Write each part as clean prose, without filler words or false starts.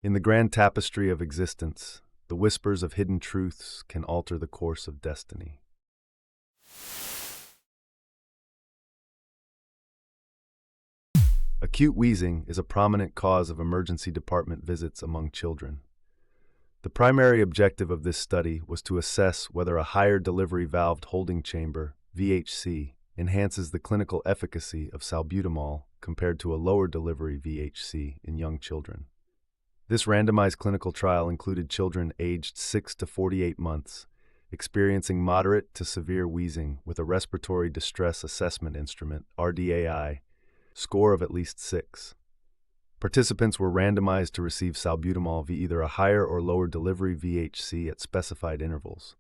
In the grand tapestry of existence, the whispers of hidden truths can alter the course of destiny. Acute wheezing is a prominent cause of emergency department visits among children. The primary objective of this study was to assess whether a higher delivery valve holding chamber, VHC, enhances the clinical efficacy of salbutamol compared to a lower delivery VHC in young children. This randomized clinical trial included children aged 6 to 48 months, experiencing moderate to severe wheezing with a respiratory distress assessment instrument, RDAI, score of at least 6. Participants were randomized to receive salbutamol via either a higher or lower delivery VHC at specified intervals.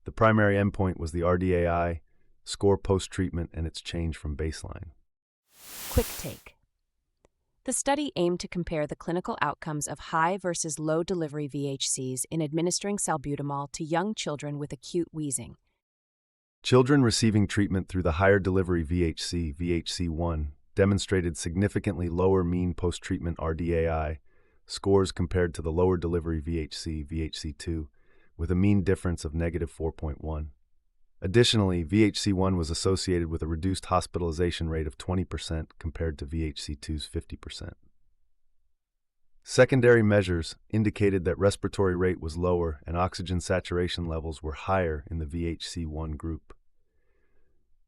The primary endpoint was the RDAI, score post-treatment, and its change from baseline. Quick take. The study aimed to compare the clinical outcomes of high versus low delivery VHCs in administering salbutamol to young children with acute wheezing. Children receiving treatment through the higher delivery VHC, VHC1, demonstrated significantly lower mean post-treatment RDAI scores compared to the lower delivery VHC, VHC2, with a mean difference of -4.1. Additionally, VHC1 was associated with a reduced hospitalization rate of 20% compared to VHC2's 50%. Secondary measures indicated that respiratory rate was lower and oxygen saturation levels were higher in the VHC1 group.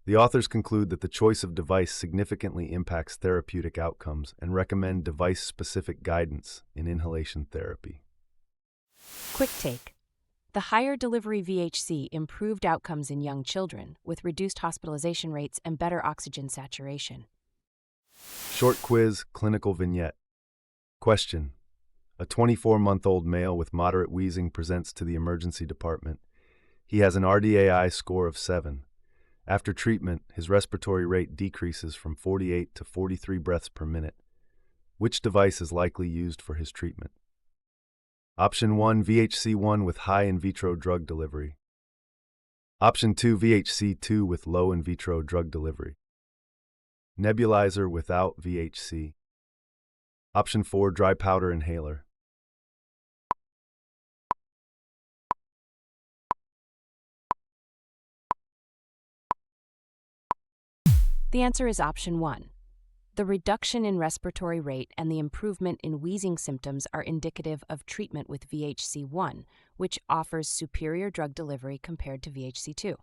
The authors conclude that the choice of device significantly impacts therapeutic outcomes and recommend device-specific guidance in inhalation therapy. Quick take. The higher delivery VHC improved outcomes in young children with reduced hospitalization rates and better oxygen saturation. Short quiz, clinical vignette. Question. A 24-month-old male with moderate wheezing presents to the emergency department. He has an RDAI score of 7. After treatment, his respiratory rate decreases from 48 to 43 breaths per minute. Which device is likely used for his treatment? Option 1, VHC1 with high in vitro drug delivery. Option 2, VHC2 with low in vitro drug delivery. Nebulizer without VHC. Option 4, dry powder inhaler. The answer is option 1. The reduction in respiratory rate and the improvement in wheezing symptoms are indicative of treatment with VHC1, which offers superior drug delivery compared to VHC2.